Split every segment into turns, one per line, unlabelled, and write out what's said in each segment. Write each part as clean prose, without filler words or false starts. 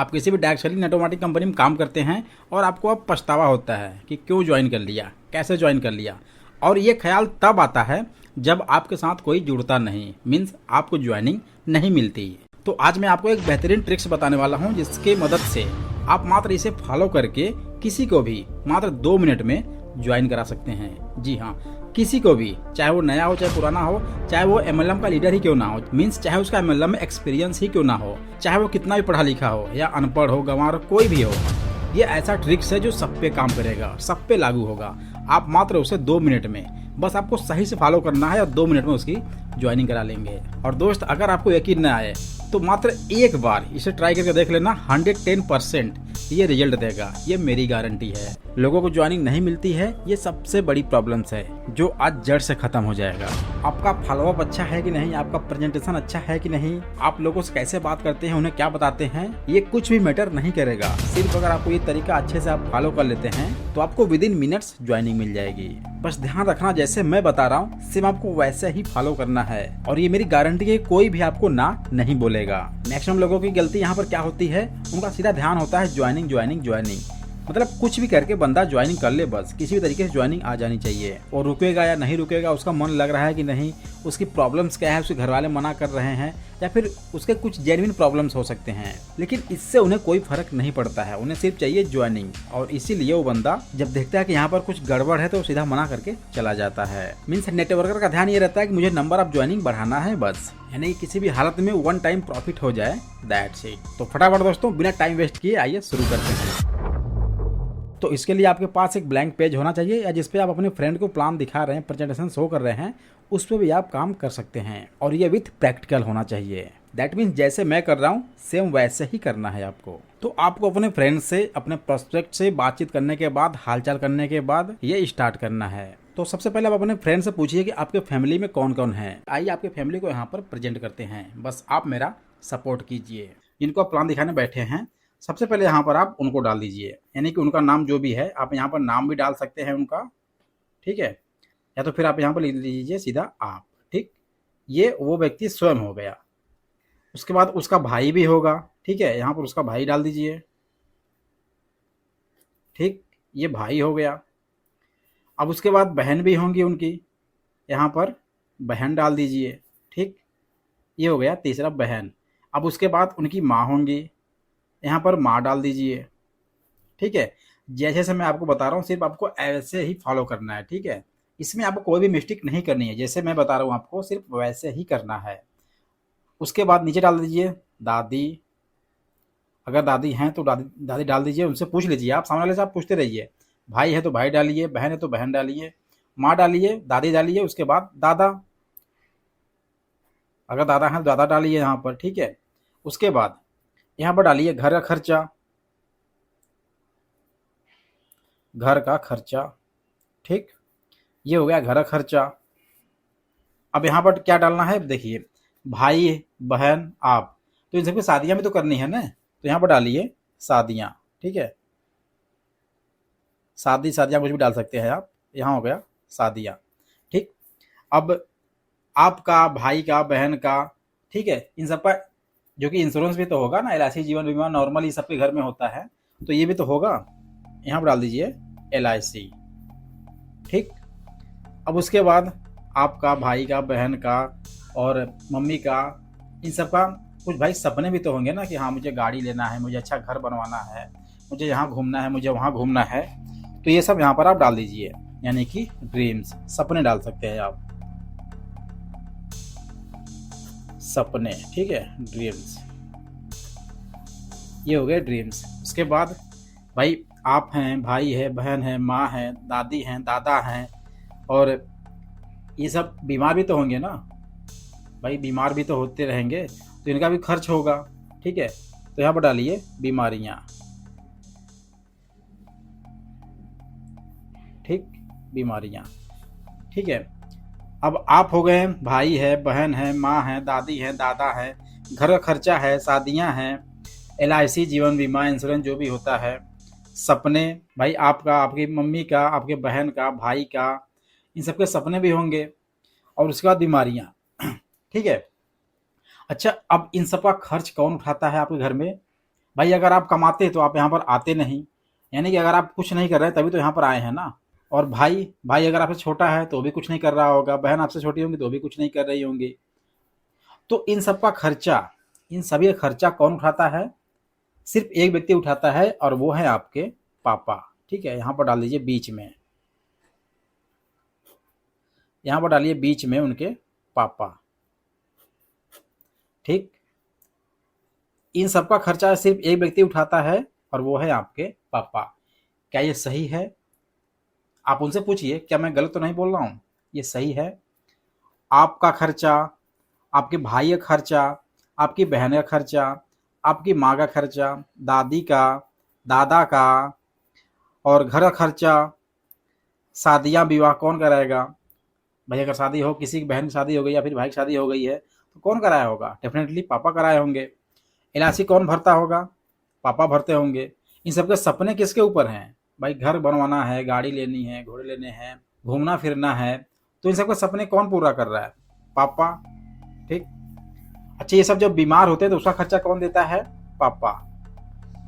आप किसी भी डायरेक्ट सेलिंग ऑटोमेटिक कंपनी में काम करते हैं और आपको अब पछतावा होता है कि क्यों ज्वाइन कर लिया, कैसे ज्वाइन कर लिया। और ये ख्याल तब आता है जब आपके साथ कोई जुड़ता नहीं, मीन्स आपको ज्वाइनिंग नहीं मिलती। तो आज मैं आपको एक बेहतरीन ट्रिक्स बताने वाला हूँ जिसकी मदद से आप मात्र इसे फॉलो करके किसी को भी मात्र 2 मिनट में ज्वाइन करा सकते हैं। जी हाँ, किसी को भी, चाहे वो नया हो चाहे पुराना हो, चाहे वो एमएलएम का लीडर ही क्यों ना हो, मीन्स चाहे उसका एमएलएम में एक्सपीरियंस ही क्यों ना हो, चाहे वो कितना भी पढ़ा लिखा हो या अनपढ़ हो, गंवार हो, कोई भी हो। ये ऐसा ट्रिक्स है जो सब पे काम करेगा, सब पे लागू होगा। आप मात्र उसे 2 मिनट में, बस आपको सही से फॉलो करना है और 2 मिनट में उसकी ज्वाइनिंग करा लेंगे। और दोस्त, अगर आपको यकीन न आए तो मात्र एक बार इसे ट्राई करके देख लेना, 110% ये रिजल्ट देगा, ये मेरी गारंटी है। लोगों को ज्वाइनिंग नहीं मिलती है, ये सबसे बड़ी प्रॉब्लम्स है जो आज जड़ से खत्म हो जाएगा। आपका फॉलोअप अच्छा है कि नहीं, आपका प्रेजेंटेशन अच्छा है कि नहीं, आप लोगों से कैसे बात करते हैं, उन्हें क्या बताते हैं, ये कुछ भी मैटर नहीं करेगा। सिर्फ अगर आपको ये तरीका अच्छे से आप फॉलो कर लेते हैं तो आपको विद इन मिनट्स ज्वाइनिंग मिल जाएगी। बस ध्यान रखना, जैसे मैं बता रहा हूँ सिर्फ आपको वैसे ही फॉलो करना है और ये मेरी गारंटी है, कोई भी आपको ना नहीं बोलेगा। मैक्सिमम लोगों की गलती यहाँ पर क्या होती है, उनका सीधा ध्यान होता है ज्वाइनिंग ज्वाइनिंग ज्वाइनिंग, मतलब कुछ भी करके बंदा ज्वाइनिंग कर ले, बस किसी भी तरीके से ज्वाइनिंग आ जानी चाहिए। और रुकेगा या नहीं रुकेगा, उसका मन लग रहा है कि नहीं, उसकी प्रॉब्लम्स क्या है, उसके घर वाले मना कर रहे हैं या फिर उसके कुछ जेन्युइन प्रॉब्लम्स हो सकते हैं, लेकिन इससे उन्हें कोई फर्क नहीं पड़ता है, उन्हें सिर्फ चाहिए ज्वाइनिंग। और इसीलिए वो बंदा जब देखता है कि यहाँ पर कुछ गड़बड़ है तो सीधा मना करके चला जाता है। मीन्स नेटवर्कर का ध्यान ये रहता है कि मुझे नंबर ऑफ ज्वाइनिंग बढ़ाना है, बस, यानी कि किसी भी हालत में 1 टाइम प्रॉफिट हो जाए, दैट्स इट। तो फटाफट दोस्तों, बिना टाइम वेस्ट किए आइए शुरू करते हैं। तो इसके लिए आपके पास एक ब्लैंक पेज होना चाहिए या जिस पे आप अपने फ्रेंड को प्लान दिखा रहे हैं, प्रेजेंटेशन शो कर रहे हैं, उस पर भी आप काम कर सकते हैं। और ये विथ प्रैक्टिकल होना चाहिए। दैट मीन्स जैसे मैं कर रहा हूँ सेम वैसे ही करना है आपको। तो आपको अपने फ्रेंड से, अपने प्रोस्पेक्ट से बातचीत करने के बाद, हालचाल करने के बाद ये स्टार्ट करना है। तो सबसे पहले आप अपने फ्रेंड से पूछिए कि आपके फैमिली में कौन कौन है। आइए आपके फैमिली को यहाँ पर प्रेजेंट करते हैं, बस आप मेरा सपोर्ट कीजिए। इनको आप प्लान दिखाने बैठे हैं, सबसे पहले यहाँ पर आप उनको डाल दीजिए, यानी कि उनका नाम जो भी है, आप यहाँ पर नाम भी डाल सकते हैं उनका, ठीक है, या तो फिर आप यहाँ पर लिख लीजिए सीधा आप, ठीक। ये वो व्यक्ति स्वयं हो गया। उसके बाद उसका भाई भी होगा, ठीक है, यहाँ पर उसका भाई डाल दीजिए, ठीक, ये भाई हो गया। अब उसके बाद बहन भी होंगी उनकी, यहाँ पर बहन डाल दीजिए, ठीक, ये हो गया तीसरा बहन। अब उसके बाद उनकी माँ होंगी, यहाँ पर माँ डाल दीजिए, ठीक है। जैसे जैसे मैं आपको बता रहा हूँ सिर्फ आपको ऐसे ही फॉलो करना है, ठीक है, इसमें आपको कोई भी मिस्टेक नहीं करनी है, जैसे मैं बता रहा हूँ आपको सिर्फ वैसे ही करना है। उसके बाद नीचे डाल दीजिए दादी, अगर दादी हैं तो दादी दादी डाल दीजिए, उनसे पूछ लीजिए, आप सामने वाले से आप पूछते रहिए। भाई है तो भाई डालिए, बहन है तो बहन डालिए, माँ डालिए, दादी डालिए, उसके बाद दादा, अगर दादा हैं तो दादा डालिए यहाँ पर, ठीक है। उसके बाद यहाँ पर डालिए घर का खर्चा, घर का खर्चा, ठीक, ये हो गया घर का खर्चा। अब यहाँ पर क्या डालना है, देखिए, भाई बहन आप, तो इन सबकी शादियां भी तो करनी है ना, तो यहाँ पर डालिए शादियां, ठीक है, शादियां कुछ भी डाल सकते हैं आप, यहाँ हो गया शादियां, ठीक। अब आपका, भाई का, बहन का, ठीक है, इन सब का जो कि इंश्योरेंस भी तो होगा ना, LIC जीवन बीमा नॉर्मली सबके घर में होता है, तो ये भी तो होगा, यहाँ पर डाल दीजिए LIC, ठीक। अब उसके बाद आपका, भाई का, बहन का और मम्मी का, इन सब का कुछ भाई सपने भी तो होंगे ना कि हाँ मुझे गाड़ी लेना है, मुझे अच्छा घर बनवाना है, मुझे यहाँ घूमना है, मुझे वहाँ घूमना है, तो ये सब यहाँ पर आप डाल दीजिए, यानी कि ड्रीम्स, सपने डाल सकते हैं आप, सपने, ठीक है, ड्रीम्स, ये हो गए ड्रीम्स। उसके बाद भाई आप हैं, भाई है, बहन है, माँ है, दादी हैं, दादा हैं, और ये सब बीमार भी तो होंगे ना भाई, बीमार भी तो होते रहेंगे, तो इनका भी खर्च होगा, ठीक है, तो यहाँ पर डालिए बीमारियाँ, ठीक, बीमारियाँ, ठीक है। अब आप हो गए, भाई है, बहन है, माँ है, दादी है, दादा है, घर का खर्चा है, शादियाँ हैं, LIC जीवन बीमा इंश्योरेंस जो भी होता है, सपने, भाई आपका, आपकी मम्मी का, आपके बहन का, भाई का, इन सबके सपने भी होंगे, और उसके बाद बीमारियाँ, ठीक है। अच्छा, अब इन सब का खर्च कौन उठाता है आपके घर में, भाई अगर आप कमाते तो आप यहाँ पर आते नहीं, यानी कि अगर आप कुछ नहीं कर रहे तभी तो यहाँ पर आए हैं ना। और भाई भाई अगर आपसे छोटा है तो भी कुछ नहीं कर रहा होगा, बहन आपसे छोटी होंगी तो भी कुछ नहीं कर रही होंगी। तो इन सब का खर्चा, इन सभी का खर्चा कौन उठाता है? सिर्फ एक व्यक्ति उठाता है और वो है आपके पापा। ठीक है, यहाँ पर डाल दीजिए बीच में, यहाँ पर डालिए बीच में उनके पापा। ठीक, इन सब का खर्चा सिर्फ एक व्यक्ति उठाता है और वो है आपके पापा। क्या ये सही है? आप उनसे पूछिए, क्या मैं गलत तो नहीं बोल रहा हूँ? ये सही है? आपका खर्चा, आपके भाई का खर्चा, आपकी बहन का खर्चा, आपकी माँ का खर्चा, दादी का, दादा का, और घर का खर्चा, शादियाँ विवाह कौन कराएगा? भाई अगर शादी हो, किसी की बहन की शादी हो गई या फिर भाई की शादी हो गई है तो कौन कराया होगा? डेफिनेटली पापा कराए होंगे। एलआईसी कौन भरता होगा? पापा भरते होंगे। इन सबके सपने किसके ऊपर हैं? भाई घर बनवाना है, गाड़ी लेनी है, घोड़े लेने हैं, घूमना फिरना है, तो इन सबके सपने कौन पूरा कर रहा है? पापा। ठीक, अच्छा ये सब जब बीमार होते हैं तो उसका खर्चा कौन देता है? पापा।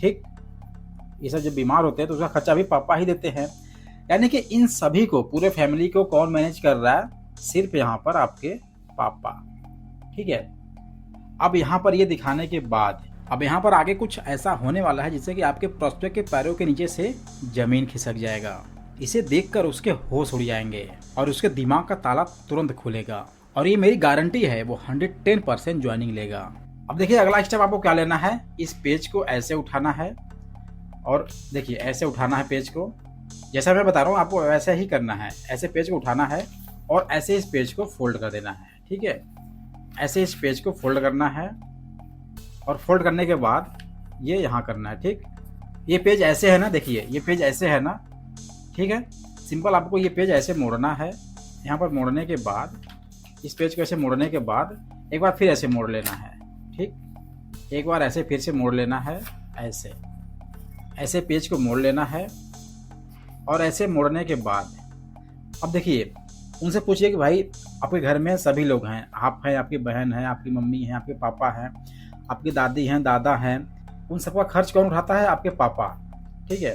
ठीक, ये सब जब बीमार होते हैं तो उसका खर्चा भी पापा ही देते हैं। यानी कि इन सभी को, पूरे फैमिली को कौन मैनेज कर रहा है? सिर्फ यहाँ पर आपके पापा। ठीक है, अब यहाँ पर ये दिखाने के बाद अब यहाँ पर आगे कुछ ऐसा होने वाला है जिससे कि आपके प्रोस्पेक्ट के पैरों के नीचे से जमीन खिसक जाएगा। इसे देखकर उसके होश उड़ जाएंगे और उसके दिमाग का ताला तुरंत खुलेगा, और ये मेरी गारंटी है, वो 110% ज्वाइनिंग लेगा। अब देखिए अगला स्टेप आपको क्या लेना है। इस पेज को ऐसे उठाना है, और देखिए ऐसे उठाना है पेज को, जैसा मैं बता रहा हूँ आपको वैसे ही करना है। ऐसे पेज को उठाना है और ऐसे इस पेज को फोल्ड कर देना है। ठीक है, ऐसे इस पेज को फोल्ड करना है, और फोल्ड करने के बाद ये यहाँ करना है। ठीक, ये पेज ऐसे है ना, देखिए ये पेज ऐसे है ना। ठीक है, सिंपल आपको ये पेज ऐसे मोड़ना है। यहाँ पर मोड़ने के बाद, इस पेज को ऐसे मोड़ने के बाद एक बार फिर ऐसे मोड़ लेना है। ठीक, एक बार ऐसे फिर से मोड़ लेना है, ऐसे ऐसे पेज को मोड़ लेना है। और ऐसे मोड़ने के बाद अब देखिए उनसे पूछिए कि भाई आपके घर में सभी लोग हैं, आप हैं, आपकी बहन है, आपकी मम्मी है, आपके पापा हैं, आपकी दादी हैं, दादा हैं, उन सबका खर्च कौन उठाता है? आपके पापा। ठीक है,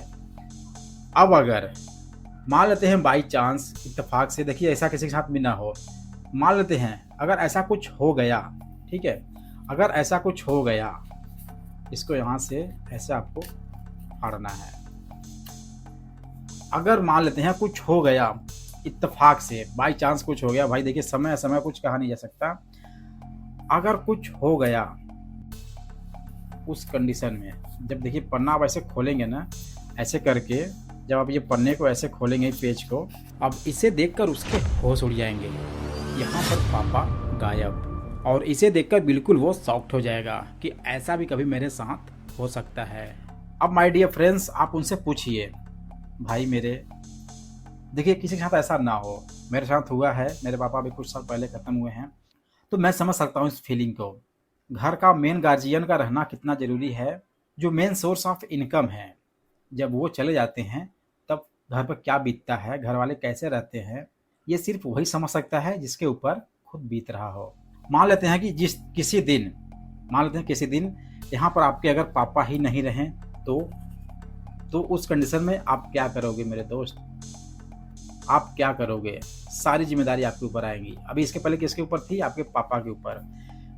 अब अगर मान लेते हैं बाई चांस, इत्तेफाक से, देखिए ऐसा किसी के साथ भी ना हो, मान लेते हैं अगर ऐसा कुछ हो गया, ठीक है, अगर ऐसा कुछ हो गया, इसको यहाँ से ऐसे आपको फाड़ना है। अगर मान लेते हैं कुछ हो गया, इत्तेफाक से बाई चांस कुछ हो गया, भाई देखिए समय समय कुछ कहा नहीं जा सकता, अगर कुछ हो गया उस कंडीशन में, जब देखिए पन्ना आप ऐसे खोलेंगे ना, ऐसे करके जब आप ये पन्ने को ऐसे खोलेंगे पेज को, अब इसे देखकर उसके होश उड़ जाएंगे, यहाँ पर पापा गायब। और इसे देखकर बिल्कुल वो शॉक्ड हो जाएगा कि ऐसा भी कभी मेरे साथ हो सकता है। अब माय डियर फ्रेंड्स, आप उनसे पूछिए, भाई मेरे, देखिए किसी के साथ ऐसा ना हो, मेरे साथ हुआ है, मेरे पापा भी कुछ साल पहले ख़त्म हुए हैं, तो मैं समझ सकता हूँ इस फीलिंग को। घर का मेन गार्जियन का रहना कितना ज़रूरी है, जो मेन सोर्स ऑफ इनकम है, जब वो चले जाते हैं तब घर पर क्या बीतता है, घर वाले कैसे रहते हैं, ये सिर्फ वही समझ सकता है जिसके ऊपर खुद बीत रहा हो। मान लेते हैं कि मान लेते हैं किसी दिन यहाँ पर आपके अगर पापा ही नहीं रहें तो उस कंडीशन में आप क्या करोगे मेरे दोस्त? आप क्या करोगे? सारी जिम्मेदारी आपके ऊपर आएंगी। अभी इसके पहले किसके ऊपर थी? आपके पापा के ऊपर।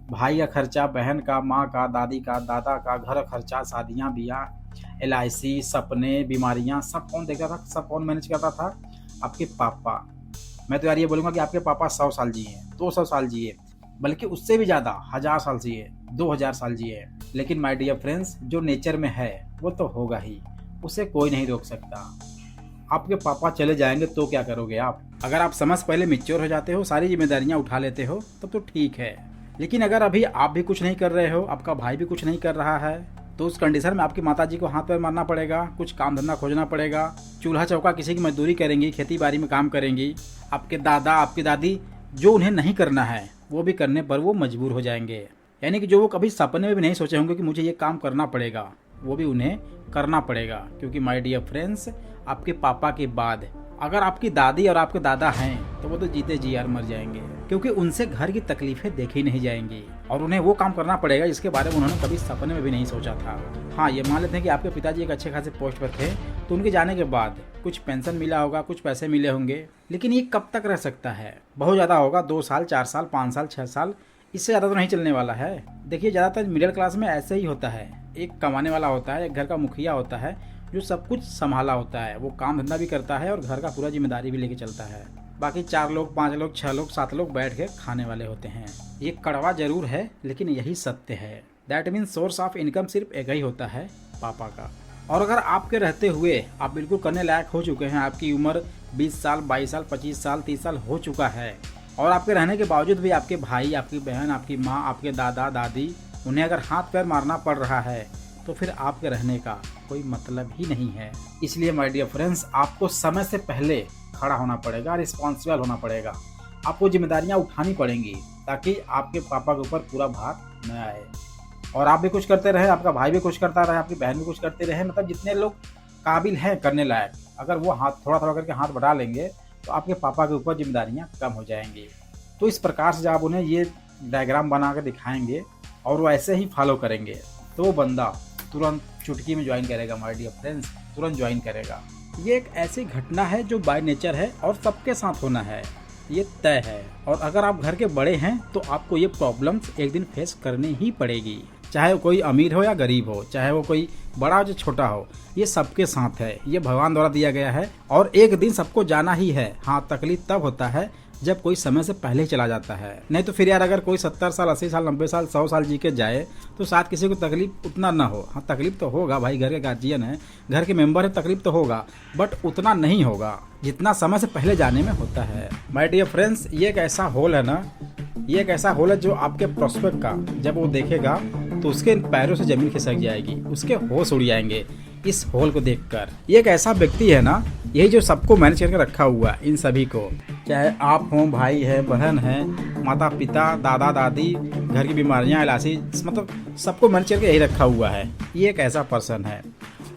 भाई का खर्चा, बहन का, माँ का, दादी का, दादा का, घर का खर्चा, शादियाँ ब्याह, एलआईसी, सपने, बीमारियाँ, सब कौन देखता था? सब कौन मैनेज करता था? आपके पापा। मैं तो यार ये बोलूँगा कि आपके पापा 100 साल जिए, 200 साल जिए, बल्कि उससे भी ज़्यादा 1000 साल जिए, 2000 साल जिए। लेकिन माय डियर फ्रेंड्स, जो नेचर में है वो तो होगा ही, उसे कोई नहीं रोक सकता। आपके पापा चले जाएंगे तो क्या करोगे आप? अगर आप समझ पहले मैच्योर हो जाते हो, सारी जिम्मेदारियां उठा लेते हो, तब तो ठीक है। लेकिन अगर अभी आप भी कुछ नहीं कर रहे हो, आपका भाई भी कुछ नहीं कर रहा है, तो उस कंडीशन में आपकी माताजी को हाथ पैर मारना पड़ेगा, कुछ काम धंधा खोजना पड़ेगा, चूल्हा चौका किसी की मजदूरी करेंगी, खेती बाड़ी में काम करेंगी। आपके दादा, आपकी दादी, जो उन्हें नहीं करना है वो भी करने पर वो मजबूर हो जाएंगे। यानी कि जो वो कभी सपने में भी नहीं सोचे होंगे कि मुझे ये काम करना पड़ेगा, वो भी उन्हें करना पड़ेगा। क्योंकि माय डियर फ्रेंड्स, आपके पापा के बाद अगर आपकी दादी और आपके दादा हैं तो वो तो जीते जी यार मर जाएंगे, क्योंकि उनसे घर की तकलीफें देखी नहीं जाएंगी और उन्हें वो काम करना पड़ेगा जिसके बारे में उन्होंने कभी सपने में भी नहीं सोचा था। हाँ, ये मान लेते हैं कि आपके पिताजी एक अच्छे खासे पोस्ट पर थे, तो उनके जाने के बाद कुछ पेंशन मिला होगा, कुछ पैसे मिले होंगे, लेकिन ये कब तक रह सकता है? बहुत ज़्यादा होगा, 2 साल, 4 साल, 5 साल, 6 साल, इससे ज़्यादा तो नहीं चलने वाला है। देखिए, ज़्यादातर मिडिल क्लास में ऐसे ही होता है। एक कमाने वाला होता है, एक घर का मुखिया होता है जो सब कुछ संभाला होता है, वो काम धंधा भी करता है और घर का पूरा जिम्मेदारी भी लेके चलता है। बाकी 4 लोग, 5 लोग, 6 लोग, 7 लोग बैठ के खाने वाले होते हैं। ये कड़वा जरूर है, लेकिन यही सत्य है। That means source of income सिर्फ एक ही होता है, पापा का। और अगर आपके रहते हुए आप बिल्कुल करने लायक हो चुके हैं, आपकी उम्र 20 साल, 22 साल, 25 साल, 30 साल हो चुका है, और आपके रहने के बावजूद भी आपके भाई, आपकी बहन, आपकी माँ, आपके दादा दादी, उन्हें अगर हाथ पैर मारना पड़ रहा है, तो फिर आपके रहने का कोई मतलब ही नहीं है। इसलिए माय डियर फ्रेंड्स, आपको समय से पहले खड़ा होना पड़ेगा, रिस्पॉन्सिबल होना पड़ेगा। आपको जिम्मेदारियां उठानी पड़ेंगी ताकि आपके पापा के ऊपर पूरा भार न आए, और आप भी कुछ करते रहे, आपका भाई भी कुछ करता रहे, आपकी बहन भी कुछ करते रहे। मतलब जितने लोग काबिल हैं करने लायक, अगर वो हाथ थोड़ा थोड़ा करके हाथ बढ़ा लेंगे तो आपके पापा के ऊपर जिम्मेदारियां कम हो जाएंगी। तो इस प्रकार से जब आप उन्हें ये डायग्राम बना कर दिखाएंगे और वो ऐसे ही फॉलो करेंगे, तो वो बंदा तुरंत चुटकी में ज्वाइन करेगा। माय डियर फ्रेंड्स, तुरंत ज्वाइन करेगा। ये एक ऐसी घटना है जो बाय नेचर है और सबके साथ होना है, ये तय है। और अगर आप घर के बड़े हैं तो आपको ये प्रॉब्लम्स एक दिन फेस करनी ही पड़ेगी, चाहे वो कोई अमीर हो या गरीब हो, चाहे वो कोई बड़ा हो या छोटा हो, ये सबके साथ है। ये भगवान द्वारा दिया गया है और एक दिन सबको जाना ही है। हाँ, तकलीफ तब होता है जब कोई समय से पहले चला जाता है, नहीं तो फिर यार अगर कोई 70 साल, 80 साल, 90 साल, 100 साल जी के जाए तो शायद किसी को तकलीफ उतना ना हो। हाँ, तकलीफ तो होगा भाई, घर के गार्जियन है, घर के मेंबर है, तकलीफ तो होगा, बट उतना नहीं होगा जितना समय से पहले जाने में होता है। माय डियर फ्रेंड्स, ये एक ऐसा होल है ना, ये एक ऐसा होल है जो आपके प्रोस्पेक्ट का जब वो देखेगा तो उसके पैरों से जमीन खिसक जाएगी, उसके होश उड़ जाएंगे इस होल को देखकर। ये एक ऐसा व्यक्ति है ना, यही जो सबको मैनेज करके रखा हुआ है, इन सभी को, चाहे आप हो, भाई है, बहन है, माता पिता, दादा दादी, घर की बीमारियां, इलाजी, मतलब सबको मैनेज करके यही रखा हुआ है। ये एक ऐसा पर्सन है,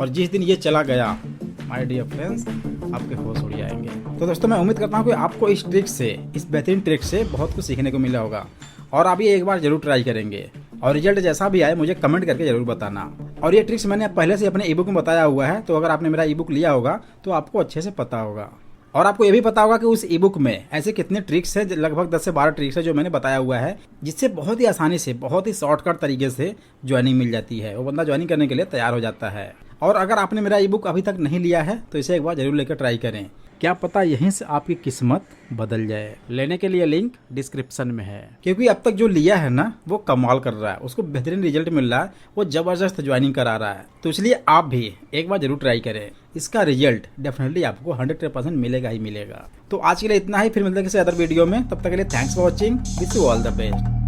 और जिस दिन ये चला गया माय डियर फ्रेंड्स, आपके होश उड़ जाएंगे। तो दोस्तों, मैं उम्मीद करता हूँ कि आपको इस ट्रिक से, इस बेहतरीन ट्रिक से बहुत कुछ सीखने को मिला होगा, और आप ये एक बार जरूर ट्राई करेंगे, और रिजल्ट जैसा भी आए मुझे कमेंट करके जरूर बताना। और ये ट्रिक्स मैंने पहले से अपने ई बुक में बताया हुआ है, तो अगर आपने मेरा ई बुक लिया होगा तो आपको अच्छे से पता होगा। और आपको ये भी पता होगा कि उस ई बुक में ऐसे कितने ट्रिक्स हैं, लगभग 10 से 12 ट्रिक्स है जो मैंने बताया हुआ है, जिससे बहुत ही आसानी से, बहुत ही शॉर्टकट तरीके से ज्वाइनिंग मिल जाती है। वो बंदा ज्वाइनिंग करने के लिए तैयार हो जाता है। और अगर आपने मेरा ई बुक अभी तक नहीं लिया है तो इसे एक बार जरूर लेकर ट्राई करें, क्या पता यहीं से आपकी किस्मत बदल जाए। लेने के लिए लिंक डिस्क्रिप्शन में है, क्योंकि अब तक जो लिया है ना वो कमाल कर रहा है, उसको बेहतरीन रिजल्ट मिल रहा है, वो जबरदस्त ज्वाइनिंग करा रहा है। तो इसलिए आप भी एक बार जरूर ट्राई करें, इसका रिजल्ट डेफिनेटली आपको 100% मिलेगा ही मिलेगा। तो आज के लिए इतना ही, फिर मिलते हैं किसी अदर वीडियो में। तब तक के लिए thanks for watching, wish you all the best.